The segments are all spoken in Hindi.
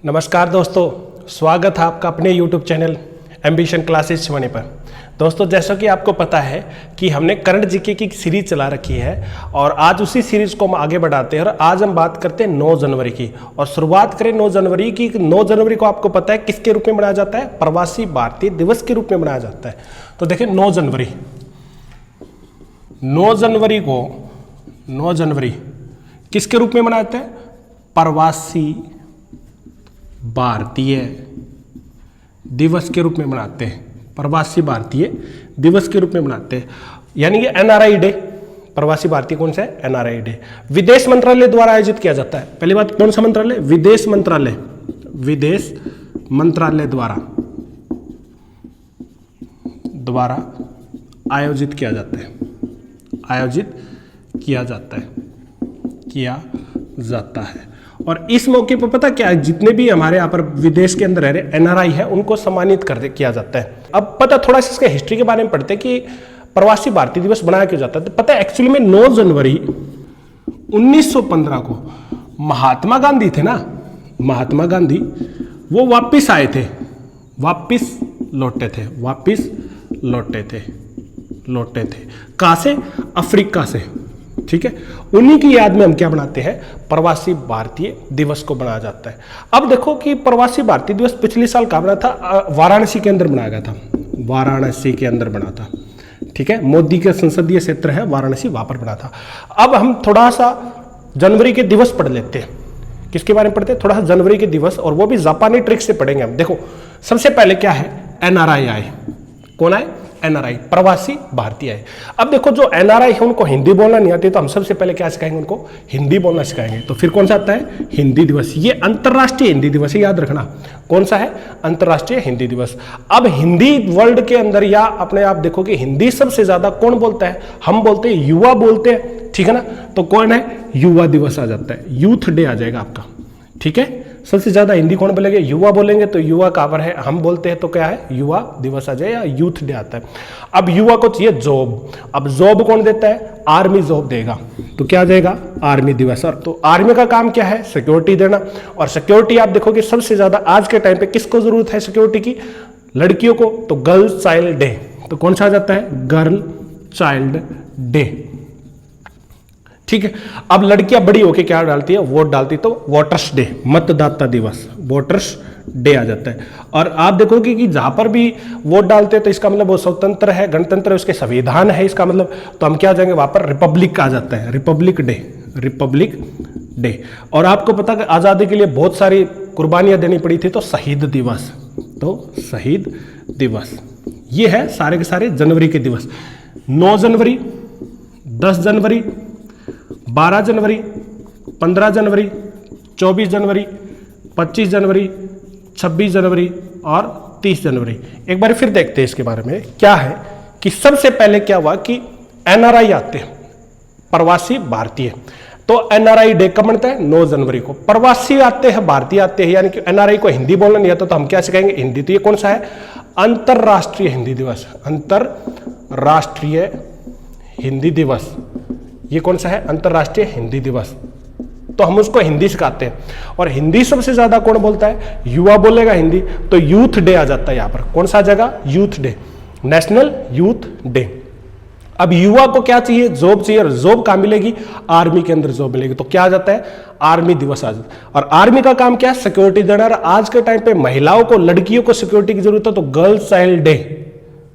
नमस्कार दोस्तों, स्वागत है आपका अपने YouTube channel ambition classes Shivani पर। दोस्तों, जैसा कि आपको पता है कि हमने करंट जीके की सीरीज चला रखी है और आज उसी सीरीज को हम आगे बढ़ाते हैं और आज हम बात करते हैं 9 जनवरी की। और शुरुआत करें 9 जनवरी की। 9 जनवरी को आपको पता है किसके रूप में मनाया जाता है? प्रवासी भारतीय दिवस के रूप में मनाया जाता है। तो देखिए 9 जनवरी किसके रूप में मनाते हैं? प्रवासी भारतीय दिवस के रूप में मनाते हैं। प्रवासी भारतीय दिवस के रूप में मनाते हैं, यानी कि एनआरआई डे। प्रवासी भारतीय कौन सा है? NRI day. विदेश मंत्रालय द्वारा आयोजित किया जाता है। पहली बात, कौन सा मंत्रालय? विदेश मंत्रालय। विदेश मंत्रालय द्वारा आयोजित किया जाता है। किया जाता है। और इस मौके पर पता क्या है, जितने भी हमारे यहाँ पर विदेश के अंदर रह रहे एनआरआई है उनको सम्मानित किया जाता है। अब पता थोड़ा सा इसका हिस्ट्री के बारे में पढ़ते हैं कि प्रवासी भारतीय दिवस बनाया क्यों जाता है। तो पता है एक्चुअली में 9 जनवरी 1915 को महात्मा गांधी थे ना, महात्मा गांधी वो वापिस आए थे, वापिस लौटे थे। कहाँ से? अफ्रीका से। ठीक है, उन्हीं की याद में हम क्या बनाते हैं? प्रवासी भारतीय दिवस को बनाया जाता है। अब देखो कि प्रवासी भारतीय दिवस पिछले साल कहाँ बना था? वाराणसी के अंदर बनाया गया था। वाराणसी के अंदर बना था। ठीक है, मोदी का संसदीय क्षेत्र है वाराणसी, वहां पर बना था। अब हम थोड़ा सा जनवरी के दिवस पढ़ लेते हैं। किसके बारे में पढ़ते हैं? थोड़ा सा जनवरी के दिवस, और वो भी जापानी ट्रिक से पढ़ेंगे हम। देखो सबसे पहले क्या है? एनआरआई आए। कौन आए? एनआरआई, प्रवासी भारतीय आए। अब देखो जो एनआरआई है उनको हिंदी बोलना नहीं आती, तो हम सबसे पहले क्या सिखाएंगे? उनको हिंदी बोलना सिखाएंगे। तो फिर कौन सा आता है? हिंदी दिवस। ये अंतर्राष्ट्रीय हिंदी दिवस है, याद रखना। कौन सा है? अंतर्राष्ट्रीय हिंदी दिवस। अब हिंदी वर्ल्ड के अंदर या अपने आप देखो कि हिंदी सबसे ज्यादा कौन बोलता है? हम बोलते हैं, युवा बोलते हैं। ठीक है ना, तो कौन है? युवा दिवस आ जाता है, यूथ डे आ जाएगा आपका। ठीक है, सबसे ज्यादा हिंदी कौन बोलेंगे? युवा बोलेंगे, तो युवा कावर है, हम बोलते हैं तो क्या है? युवा दिवस आ जाए या यूथ डे आता है। अब युवा को चाहिए जॉब। अब जॉब कौन देता है? आर्मी जॉब देगा, तो क्या देगा? आर्मी दिवस। और तो आर्मी का काम क्या है? सिक्योरिटी देना। और सिक्योरिटी आप देखोगे सबसे ज्यादा आज के टाइम पे किसको जरूरत है सिक्योरिटी की? लड़कियों को। तो गर्ल चाइल्ड डे, तो कौन सा आ जाता है? Girl child day. ठीक है, अब लड़कियां बड़ी होके क्या डालती है? वोट डालती, तो वोटर्स डे, मतदाता दिवस, वोटर्स डे आ जाता है। और आप देखोगे कि जहां पर भी वोट डालते हैं तो इसका मतलब वो स्वतंत्र है, गणतंत्र है, उसके संविधान है इसका मतलब, तो हम क्या जाएंगे? वहां पर रिपब्लिक आ जाता है, रिपब्लिक डे। और आपको पता है आजादी के लिए बहुत सारी कुर्बानियां देनी पड़ी थी, तो शहीद दिवस। ये है सारे के सारे जनवरी के दिवस। 9 जनवरी, 10 जनवरी, 12 जनवरी, 15 जनवरी, 24 जनवरी, 25 जनवरी, 26 जनवरी और 30 जनवरी। एक बार फिर देखते हैं इसके बारे में क्या है कि सबसे पहले क्या हुआ कि एनआरआई आते हैं, प्रवासी भारतीय। तो एनआरआई डे कब बनता है? 9 जनवरी को। प्रवासी आते हैं, भारतीय आते हैं, यानी कि एनआरआई को हिंदी बोलना नहीं आता, तो हम क्या सिखाएंगे? हिंदी। तो ये कौन सा है? अंतरराष्ट्रीय हिंदी दिवस। अंतरराष्ट्रीय हिंदी दिवस, ये कौन सा है? अंतरराष्ट्रीय हिंदी दिवस। तो हम उसको हिंदी सिखाते हैं। और हिंदी सबसे ज्यादा कौन बोलता है? युवा बोलेगा हिंदी, तो यूथ डे आ जाता है यहां पर। कौन सा आ जाएगा? Youth day, national youth day. अब युवा को क्या चाहिए? जॉब चाहिए। और जॉब कहां मिलेगी? आर्मी के अंदर जॉब मिलेगी, तो क्या आ जाता है? आर्मी दिवस आ जाता है। और आर्मी का काम क्या है? सिक्योरिटी देना। आज के टाइम पे महिलाओं को, लड़कियों को सिक्योरिटी की जरूरत है, तो गर्ल चाइल्ड डे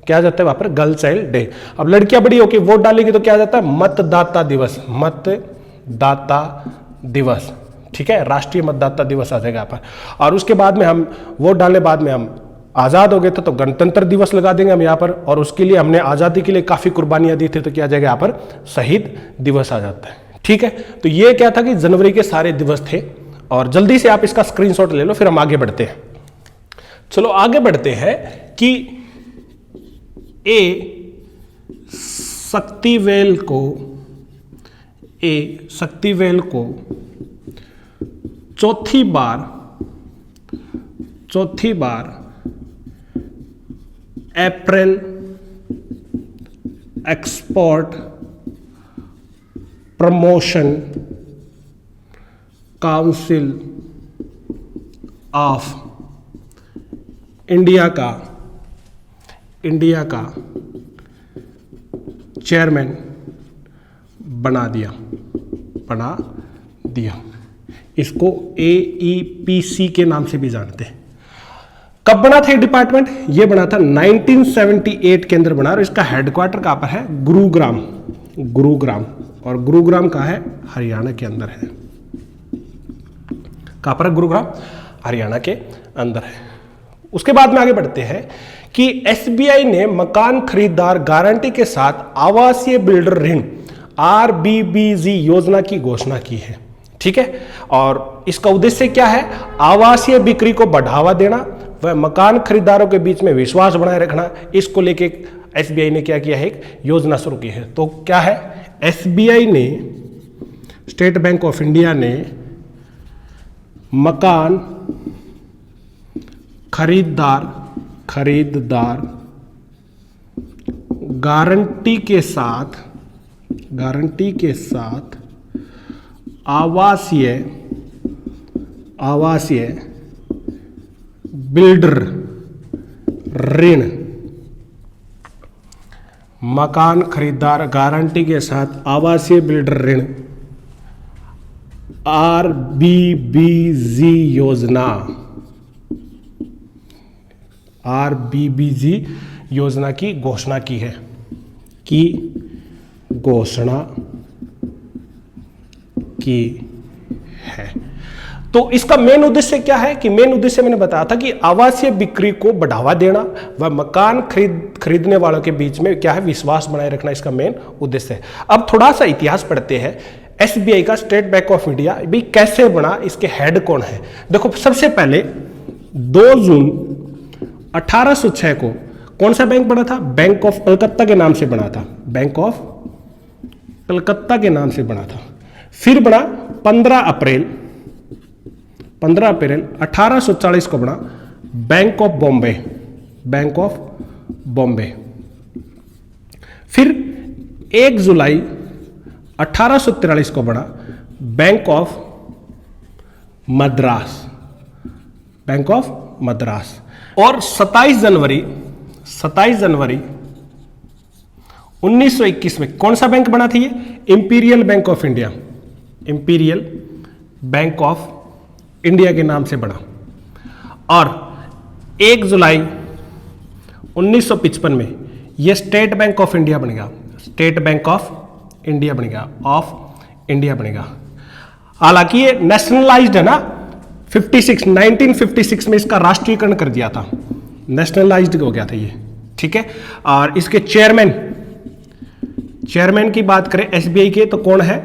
क्या जाता है वहां पर? Girl child day. अब लड़कियां बड़ी होकर वोट डालेगी तो क्या जाता है? मतदाता दिवस। ठीक है, राष्ट्रीय मतदाता दिवस आ जाएगा यहाँ पर। और उसके बाद में हम वोट डालने बाद में हम आजाद हो गए थे, तो गणतंत्र दिवस लगा देंगे हम यहाँ पर। और उसके लिए हमने आजादी के लिए काफी कुर्बानियां दी थी, तो क्या जाएगा यहाँ पर? शहीद दिवस आ जाता है। ठीक है, तो ये क्या था कि जनवरी के सारे दिवस थे। और जल्दी से आप इसका स्क्रीनशॉट ले लो, फिर हम आगे बढ़ते हैं। चलो आगे बढ़ते हैं कि शक्तिवेल को चौथी बार April export promotion council of India का चेयरमैन बना दिया। इसको AEPC के नाम से भी जानते हैं। कब बना था ये डिपार्टमेंट? ये बना था 1978 के अंदर बना, और इसका हेडक्वार्टर कहां पर है? गुरुग्राम। और गुरुग्राम कहां है? हरियाणा के अंदर है। कहां पर है? गुरुग्राम, हरियाणा के अंदर है। उसके बाद में आगे बढ़ते हैं कि SBI ने मकान खरीदार गारंटी के साथ आवासीय बिल्डर ऋण RBBG योजना की घोषणा की है। ठीक है, और इसका उद्देश्य क्या है? आवासीय बिक्री को बढ़ावा देना व मकान खरीदारों के बीच में विश्वास बनाए रखना। इसको लेके SBI ने क्या किया है? एक योजना शुरू की है। तो क्या है? SBI ने, स्टेट बैंक ऑफ इंडिया ने मकान खरीदार गारंटी के साथ आवासीय बिल्डर ऋण, मकान खरीदार गारंटी के साथ आवासीय बिल्डर ऋण RBBG योजना की घोषणा की है। तो इसका मेन उद्देश्य क्या है? कि मेन उद्देश्य मैंने बताया था कि आवासीय बिक्री को बढ़ावा देना व मकान खरीदने वालों के बीच में क्या है? विश्वास बनाए रखना इसका मेन उद्देश्य है। अब थोड़ा सा इतिहास पढ़ते हैं। SBI का, स्टेट बैंक ऑफ इंडिया भी कैसे बना, इसके हेड कौन है? देखो, सबसे पहले 2 जून 1806 को कौन सा बैंक बना था? बैंक ऑफ कलकत्ता के नाम से बना था। बैंक ऑफ कलकत्ता के नाम से बना था। फिर बना 15 अप्रैल 1840 को बना बैंक ऑफ बॉम्बे। फिर 1 जुलाई 1843 को बना बैंक ऑफ मद्रास। और 27 जनवरी 1921 में कौन सा बैंक बना था? ये इंपीरियल बैंक ऑफ इंडिया के नाम से बना। और 1 जुलाई 1955 में ये स्टेट बैंक ऑफ इंडिया बनेगा। हालांकि ये नेशनलाइज्ड है ना, 1956 में इसका राष्ट्रीयकरण कर दिया था, नेशनलाइज्ड हो गया था ये। ठीक है, और इसके चेयरमैन की बात करें SBI के, तो कौन है?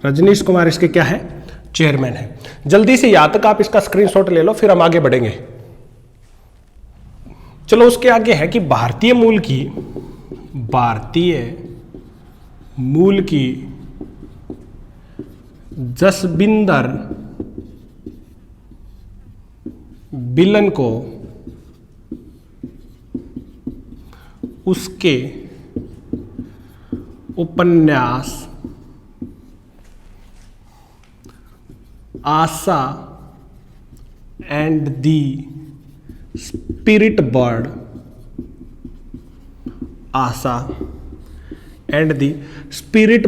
रजनीश कुमार इसके क्या है? चेयरमैन है। जल्दी से याद तक आप इसका स्क्रीनशॉट ले लो, फिर हम आगे बढ़ेंगे। चलो, उसके आगे है कि भारतीय मूल की जसबिंदर बिलन को उसके उपन्यास आशा एंड दी स्पिरिट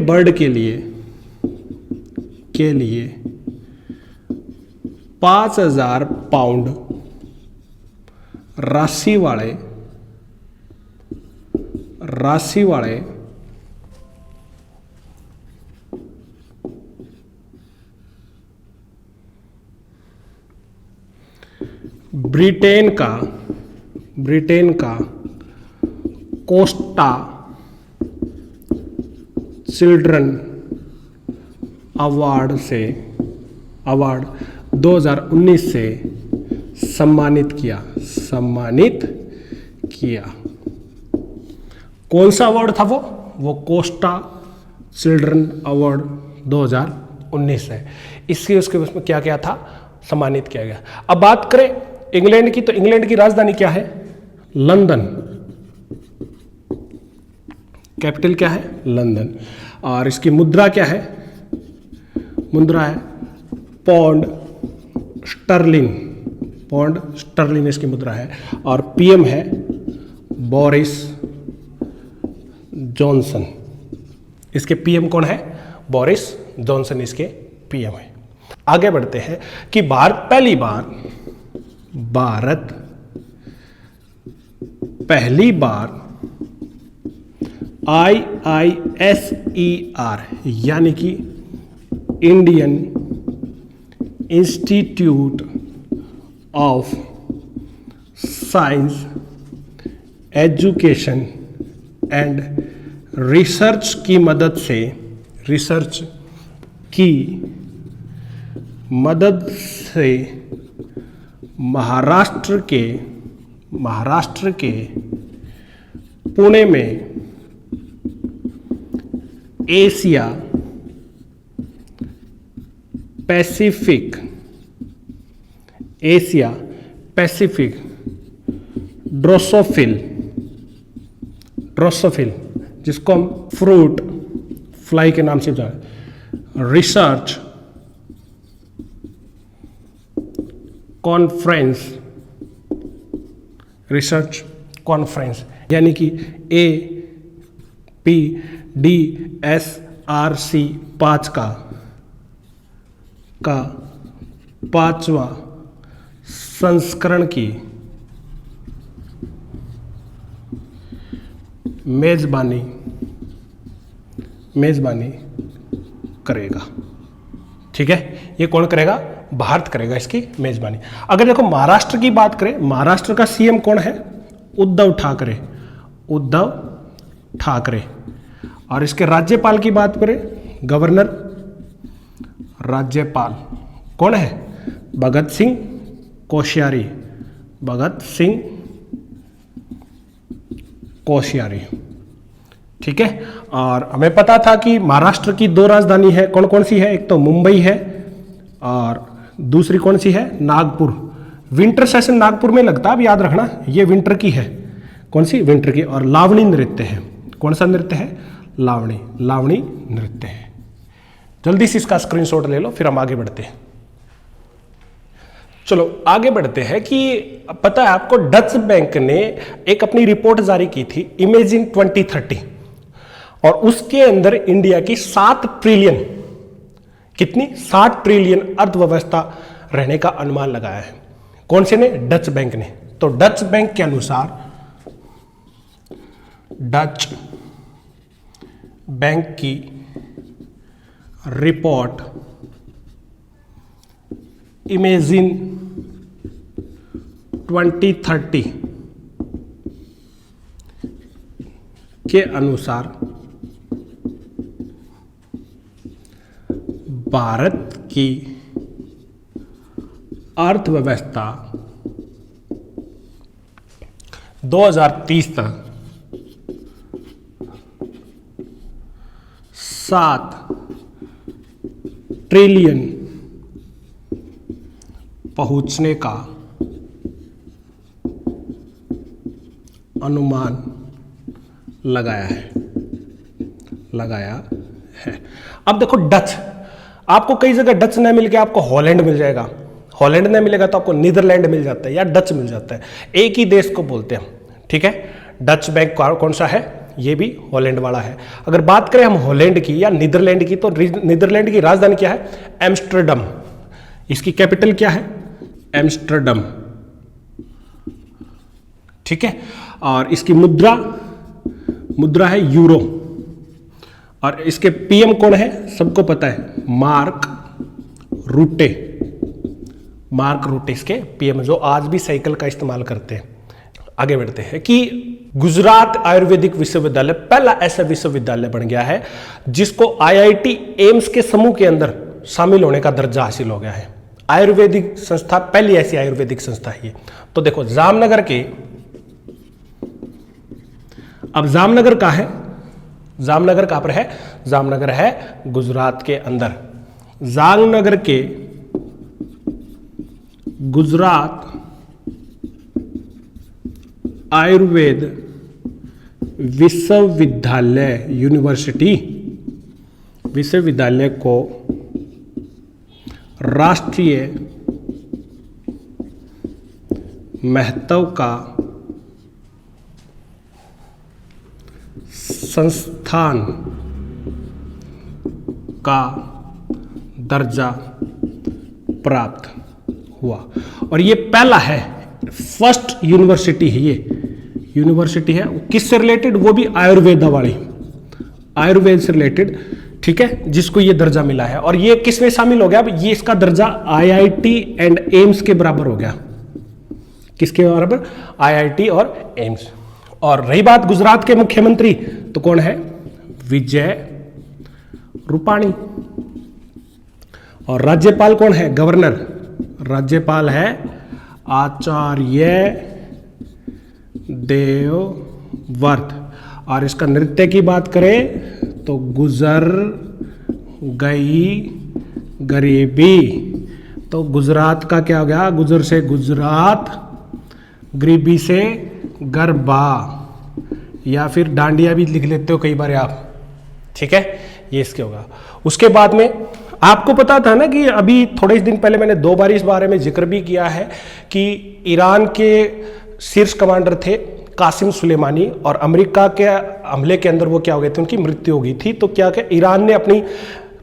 बर्ड के लिए 5,000 पाउंड राशि वाले ब्रिटेन का कोस्टा चिल्ड्रन अवार्ड 2019 से सम्मानित किया। कौन सा अवार्ड था वो कोस्टा चिल्ड्रन अवार्ड 2019 है। इससे उसके उसमें क्या क्या था? सम्मानित किया गया। अब बात करें इंग्लैंड की, तो इंग्लैंड की राजधानी क्या है? लंदन। कैपिटल क्या है? लंदन। और इसकी मुद्रा क्या है? मुद्रा है पौंड स्टर्लिन, पौंड स्टर्लिन इसकी मुद्रा है। और पीएम है बोरिस जॉनसन। इसके पीएम कौन है? बोरिस जॉनसन इसके पीएम है। आगे बढ़ते हैं कि पहली बार IISER यानी कि Indian institute of science education and research की मदद से महाराष्ट्र के पुणे में एशिया पैसिफिक ड्रोसोफिल जिसको हम फ्रूट फ्लाई के नाम से जाने, रिसर्च कॉन्फ्रेंस यानी कि APDSRC 5 का 5वां संस्करण की मेजबानी करेगा। ठीक है, ये कौन करेगा? भारत करेगा इसकी मेजबानी। अगर देखो महाराष्ट्र की बात करें, महाराष्ट्र का सीएम कौन है? उद्धव ठाकरे। और इसके राज्यपाल की बात करें, गवर्नर राज्यपाल कौन है? भगत सिंह कोश्यारी। ठीक है, और हमें पता था कि महाराष्ट्र की 2 राजधानी है, कौन कौन सी है? एक तो मुंबई है और दूसरी कौन सी है? नागपुर। विंटर सेशन नागपुर में लगता है, अब याद रखना, ये विंटर की है। कौन सी? विंटर की। और लावणी नृत्य है। कौन सा नृत्य है? लावणी नृत्य है। जल्दी से इसका स्क्रीनशॉट ले लो, फिर हम आगे बढ़ते हैं। चलो आगे बढ़ते हैं कि पता है आपको, डच बैंक ने एक अपनी रिपोर्ट जारी की थी, इमेजिन 2030, और उसके अंदर इंडिया की 7 ट्रिलियन, कितनी? 7 ट्रिलियन अर्थव्यवस्था रहने का अनुमान लगाया है। कौन से ने? डच बैंक ने। तो डच बैंक के अनुसार, डच बैंक की रिपोर्ट इमेजिन 2030 के अनुसार भारत की अर्थव्यवस्था 2030 तक 7 ट्रिलियन पहुंचने का अनुमान लगाया है। अब देखो डच, आपको कई जगह डच न मिल के आपको हॉलैंड मिल जाएगा, हॉलैंड न मिलेगा तो आपको नीदरलैंड मिल जाता है या डच मिल जाता है, एक ही देश को बोलते हैं। ठीक है, डच बैंक कौन सा है? ये भी हॉलैंड वाला है। अगर बात करें हम हॉलैंड की या नीदरलैंड की, तो नीदरलैंड की राजधानी क्या है? एम्स्टर्डम। इसकी कैपिटल क्या है? एम्स्टर्डम। ठीक है, और इसकी मुद्रा है यूरो। और इसके पीएम कौन है? सबको पता है, मार्क रूटे इसके पीएम, जो आज भी साइकिल का इस्तेमाल करते हैं। आगे बढ़ते हैं कि गुजरात आयुर्वेदिक विश्वविद्यालय पहला ऐसा विश्वविद्यालय बन गया है जिसको IIT एम्स के समूह के अंदर शामिल होने का दर्जा हासिल हो गया है। आयुर्वेदिक संस्था, पहली ऐसी आयुर्वेदिक संस्था है ये। तो देखो जामनगर के, अब जामनगर कहाँ है? जामनगर कहाँ पर है? जामनगर है गुजरात के अंदर। जामनगर के गुजरात आयुर्वेद विश्वविद्यालय को राष्ट्रीय महत्व का संस्थान का दर्जा प्राप्त हुआ। और ये पहला है, फर्स्ट यूनिवर्सिटी है, ये यूनिवर्सिटी है किससे रिलेटेड, वो भी आयुर्वेदा वाली, आयुर्वेद से रिलेटेड, ठीक है, जिसको ये दर्जा मिला है। और ये किसमें शामिल हो गया, अब ये इसका दर्जा आईआईटी एंड एम्स के बराबर हो गया। किसके बराबर, आईआईटी और एम्स। और रही बात गुजरात के मुख्यमंत्री, तो कौन है, विजय रूपाणी। और राज्यपाल कौन है, गवर्नर, राज्यपाल है आचार्य देवव्रत। और इसका नृत्य की बात करें तो गुजर गई गरीबी, तो गुजरात का क्या हो गया, गुजर से गुजरात, गरीबी से गरबा, या फिर डांडिया भी लिख लेते हो कई बार आप, ठीक है, ये इसके होगा। उसके बाद में आपको पता था ना कि अभी थोड़े दिन पहले मैंने 2 बार इस बारे में जिक्र भी किया है कि ईरान के शीर्ष कमांडर थे कासिम सुलेमानी, और अमेरिका के हमले के अंदर वो क्या हो गए थे, उनकी मृत्यु हो गई थी। तो क्या क्या ईरान ने अपनी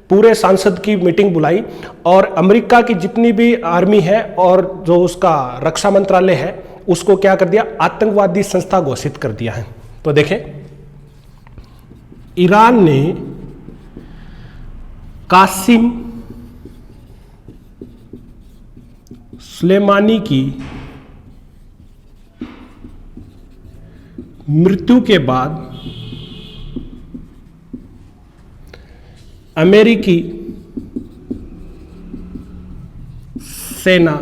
पूरे सांसद की मीटिंग बुलाई और अमेरिका की जितनी भी आर्मी है और जो उसका रक्षा मंत्रालय है उसको क्या कर दिया, आतंकवादी संस्था घोषित कर दिया है। तो देखें, ईरान ने कासिम सुलेमानी की मृत्यु के बाद अमेरिकी सेना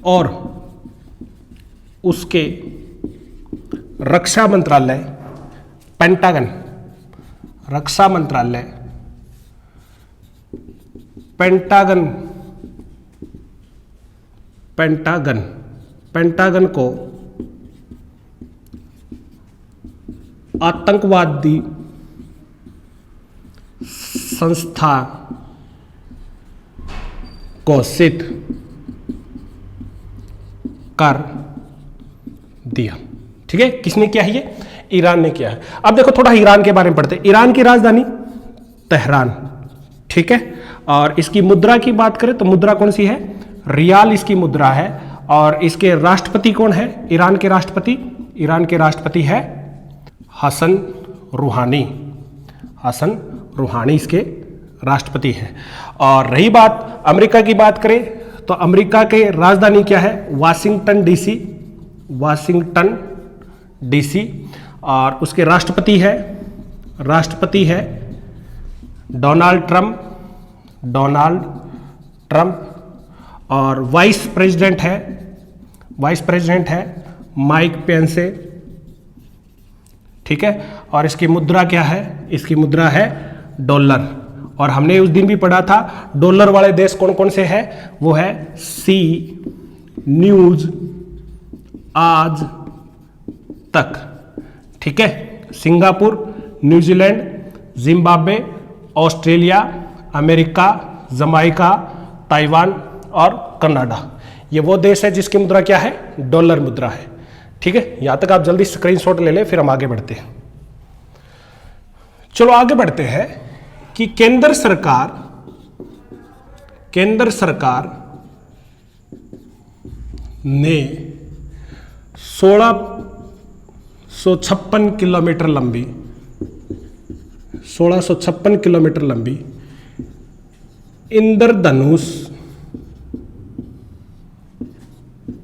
और उसके रक्षा मंत्रालय, पेंटागन, रक्षा मंत्रालय, पेंटागन, पेंटागन, पेंटागन को आतंकवादी संस्था घोषित कर दिया। ठीक है, किसने किया है ये, ईरान ने किया है। अब देखो थोड़ा ईरान के बारे में पढ़ते हैं। ईरान की राजधानी तेहरान, ठीक है, और इसकी मुद्रा की बात करें तो मुद्रा कौन सी है, रियाल इसकी मुद्रा है। और इसके राष्ट्रपति कौन है, ईरान के राष्ट्रपति, ईरान के राष्ट्रपति है हसन रूहानी, हसन रूहानी इसके राष्ट्रपति हैं। और रही बात अमेरिका की बात करें तो अमेरिका के राजधानी क्या है, वाशिंगटन डीसी, वाशिंगटन डीसी। और उसके राष्ट्रपति है डोनाल्ड ट्रंप, डोनाल्ड ट्रंप। और वाइस प्रेसिडेंट है माइक पेंसे, ठीक है। और इसकी मुद्रा क्या है, इसकी मुद्रा है डॉलर। और हमने उस दिन भी पढ़ा था डॉलर वाले देश कौन कौन से हैं, वो है सी न्यूज आज तक, ठीक है, Singapore, New Zealand, Zimbabwe, Australia, America, Jamaica, Taiwan और कनाडा। ये वो देश है जिसकी मुद्रा क्या है, डॉलर मुद्रा है। ठीक है, यहां तक आप जल्दी स्क्रीनशॉट ले लें, फिर हम आगे बढ़ते हैं। चलो आगे बढ़ते हैं कि केंद्र सरकार ने 1656 किलोमीटर लंबी 1656 किलोमीटर लंबी इंद्रधनुष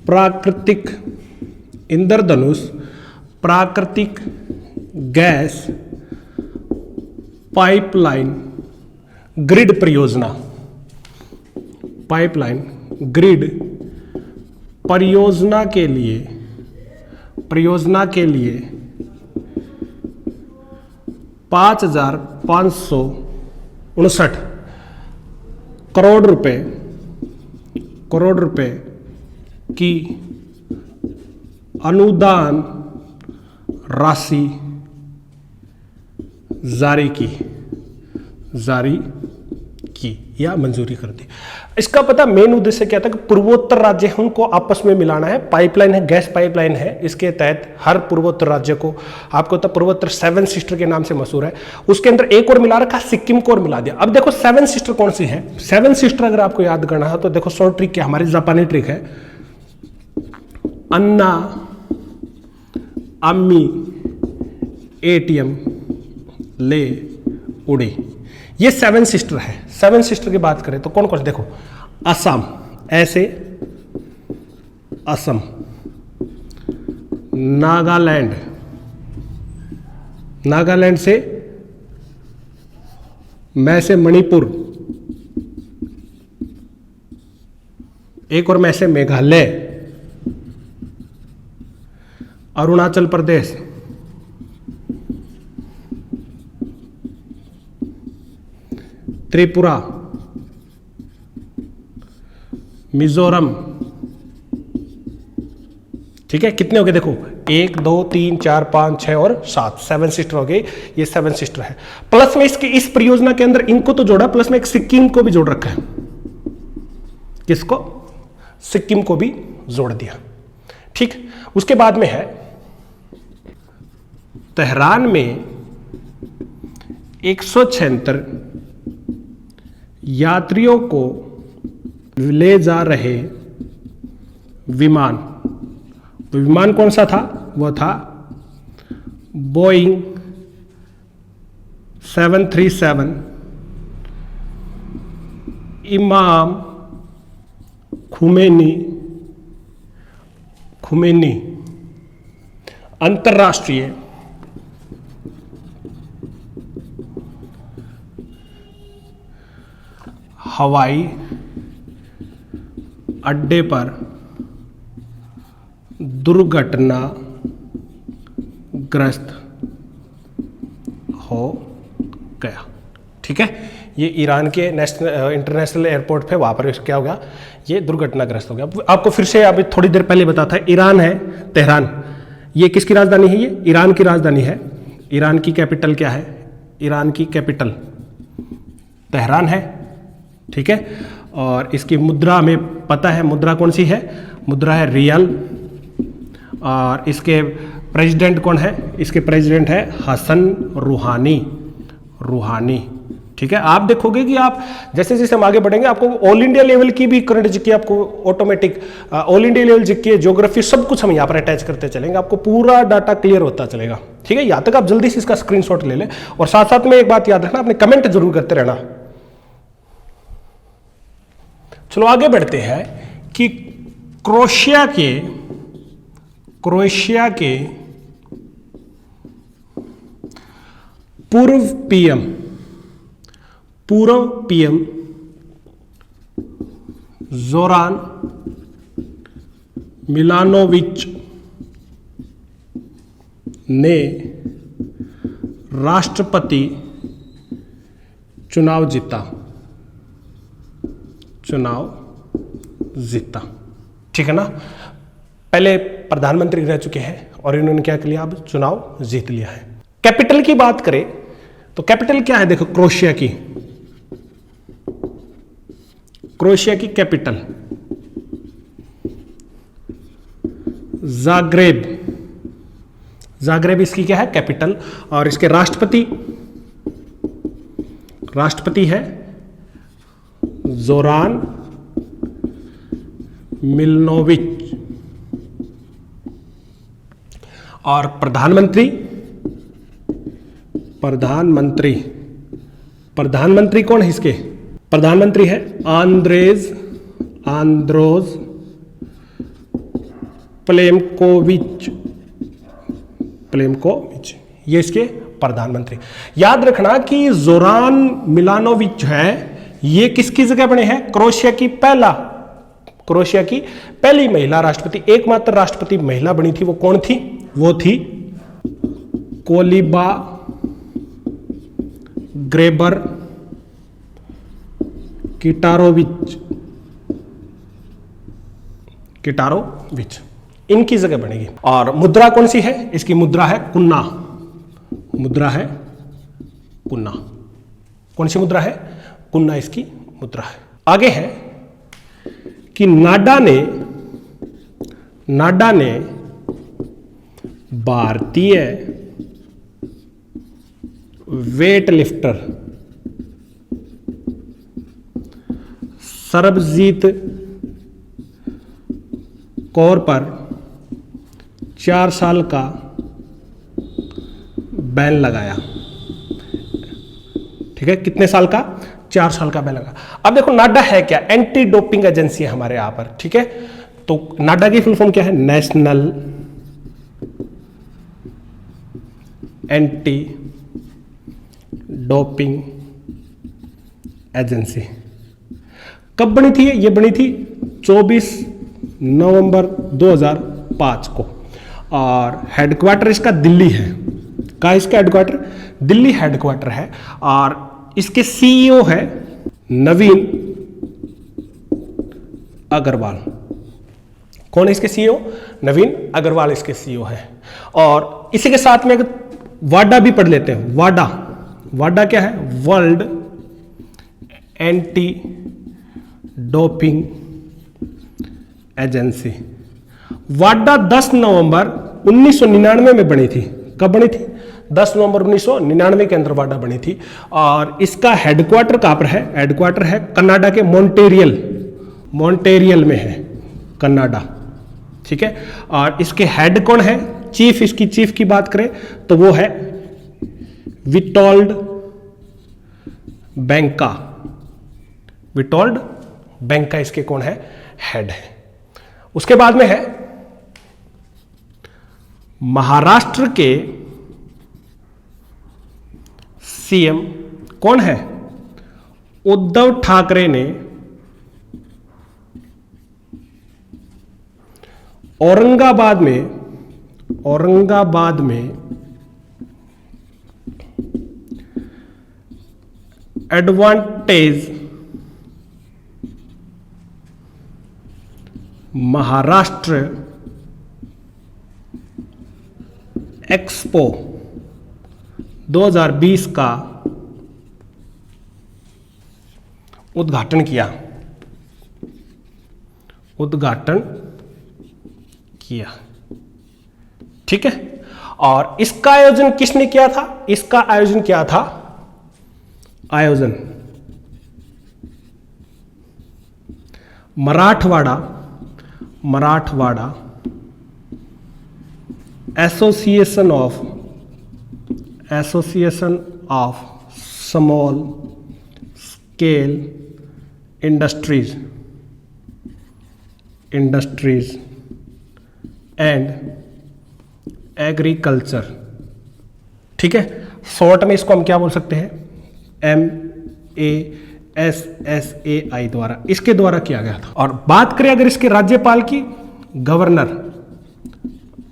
प्राकृतिक गैस पाइपलाइन ग्रिड परियोजना 5,559 करोड़ रुपए की अनुदान राशि जारी की। या मंजूरी कर दी। इसका पता मेन उद्देश्य क्या था कि पूर्वोत्तर राज्य हैं उनको आपस में मिलाना है। पाइपलाइन है, गैस पाइपलाइन है, इसके तहत हर पूर्वोत्तर राज्य को, आपको तो पूर्वोत्तर 7 सिस्टर के नाम से मशहूर है, उसके अंदर एक और मिला रखा, सिक्किम को और मिला दिया। अब देखो 7 सिस्टर कौन सी है? 7 सिस्टर अगर आपको याद करना है तो देखो शॉर्ट ट्रिक क्या, हमारी जापानी ट्रिक है, अन्ना, अम्मी, एटीएम, ले, उड़ी, ये 7 सिस्टर है। 7 सिस्टर की बात करें तो कौन कौन से देखो, असम, ऐसे असम, नागालैंड, नागालैंड से मैं से मणिपुर, एक और मैं से मेघालय, अरुणाचल प्रदेश, त्रिपुरा, मिजोरम। ठीक है, कितने हो गए देखो, 1 2 3 4 5 6 और 7, 7 सिस्टर हो गए। ये 7 सिस्टर है। प्लस में इसके इस परियोजना के अंदर इनको तो जोड़ा, प्लस में एक सिक्किम को भी जोड़ रखा है। किसको? सिक्किम को भी जोड़ दिया। ठीक, उसके बाद में है तेहरान में 176 यात्रियों को ले जा रहे विमान, तो विमान कौन सा था? वो था बोइंग 737 इमाम खुमैनी अंतर्राष्ट्रीय हवाई अड्डे पर दुर्घटनाग्रस्त हो गया। ठीक है, ये ईरान के इंटरनेशनल एयरपोर्ट पे वहाँ पर क्या हो गया? ये दुर्घटनाग्रस्त हो गया। आपको फिर से अभी थोड़ी देर पहले बताता है, ईरान है तेहरान, ये किसकी राजधानी है? ये ईरान की राजधानी है। ईरान की कैपिटल क्या है? ईरान की कैपिटल तेहरान है। ठीक है, और इसकी मुद्रा हमें पता है, मुद्रा कौन सी है? मुद्रा है रियल। और इसके प्रेसिडेंट कौन है? इसके प्रेसिडेंट है हसन रूहानी। ठीक है, आप देखोगे कि आप जैसे जैसे हम आगे बढ़ेंगे आपको ऑल इंडिया लेवल की भी करंट जीके, आपको automatic all India level GK, geography, सब कुछ हम यहाँ पर अटैच करते चलेंगे, आपको पूरा डाटा क्लियर होता चलेगा। ठीक है, यहाँ तक आप जल्दी से इसका स्क्रीनशॉट ले लें। और साथ साथ में एक बात याद रखना, अपने कमेंट जरूर करते रहना। चलो आगे बढ़ते हैं कि क्रोएशिया के पूर्व पीएम जोरान मिलानोविच ने राष्ट्रपति चुनाव जीता। ठीक है ना, पहले प्रधानमंत्री रह चुके हैं और इन्होंने क्या कर लिया? अब चुनाव जीत लिया है। कैपिटल की बात करें तो कैपिटल क्या है? देखो, क्रोएशिया की कैपिटल जाग्रेब इसकी क्या है? कैपिटल। और इसके राष्ट्रपति है जोरान मिलनोविच। और प्रधानमंत्री कौन है इसके? प्रधानमंत्री है आंद्रोज प्लेमकोविच, ये इसके प्रधानमंत्री। याद रखना कि जोरान मिलानोविच है, ये किसकी जगह बने हैं? क्रोएशिया की पहली महिला राष्ट्रपति, एकमात्र राष्ट्रपति महिला बनी थी। वो कौन थी? वो थी कोलिबा ग्रेबर किटारोविच, इनकी जगह बनेगी। और मुद्रा कौन सी है? इसकी मुद्रा है कुन्ना। कौन सी मुद्रा है? कुन्ना इसकी मुद्रा है। आगे है कि नाडा ने भारतीय वेट लिफ्टर सरबजीत कौर पर 4 साल का बैन लगाया। ठीक है, कितने साल का? 4 साल का बैन लगा। अब देखो नाडा है क्या? एंटी डोपिंग एजेंसी है हमारे यहां पर। ठीक है, तो नाडा की फुल फॉर्म क्या है? National anti doping agency. कब बनी थी? ये बनी थी 24 नवंबर 2005 को, और हेडक्वार्टर इसका दिल्ली है। कहाँ इसका हेडक्वार्टर? दिल्ली हेडक्वार्टर है। और इसके सीईओ है नवीन अग्रवाल। कौन है इसके सीईओ? नवीन अग्रवाल इसके सीईओ है। और इसी के साथ में वाडा भी पढ़ लेते हैं। वाडा क्या है? World anti doping agency. वाडा 10 नवंबर 1999 में बनी थी। कब बनी थी? 10 नवंबर 1999 के अंदर वाडा बनी थी। और इसका हेडक्वार्टर कहां पर है? हेडक्वार्टर है कनाडा के मॉन्ट्रियल में है कनाडा। ठीक है, और इसके हेड कौन है? चीफ। इसकी चीफ की बात करें तो वो है विटोल्ड बैंका इसके कौन है? हेड है। उसके बाद में है महाराष्ट्र के सीएम कौन है? उद्धव ठाकरे ने औरंगाबाद में एडवांटेज महाराष्ट्र एक्सपो 2020 का उद्घाटन किया। ठीक है, और इसका आयोजन किसने किया था? इसका आयोजन किया था Marathwada association of small scale industries and agriculture. ठीक है, शॉर्ट में इसको हम क्या बोल सकते हैं? MASSAI द्वारा, इसके द्वारा किया गया था। और बात करें अगर इसके राज्यपाल की, गवर्नर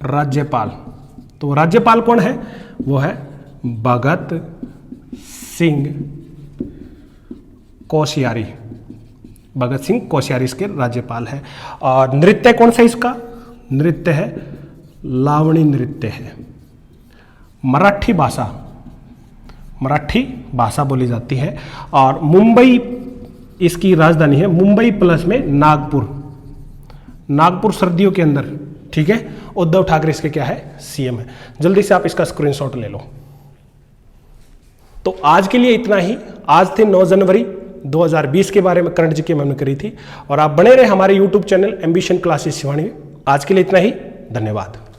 राज्यपाल, तो राज्यपाल कौन है? वो है भगत सिंह कोश्यारी इसके राज्यपाल है। और नृत्य कौन सा इसका? नृत्य है लावणी नृत्य है। मराठी भाषा बोली जाती है। और मुंबई इसकी राजधानी है। मुंबई प्लस में नागपुर सर्दियों के अंदर। ठीक है, उद्धव ठाकरे इसके क्या है? सीएम है। जल्दी से आप इसका स्क्रीनशॉट ले लो। तो आज के लिए इतना ही। आज थे 9 जनवरी 2020 के बारे में करंट जीके हमने करी थी। और आप बने रहे हमारे YouTube channel ambition classes Shivani में। आज के लिए इतना ही, धन्यवाद।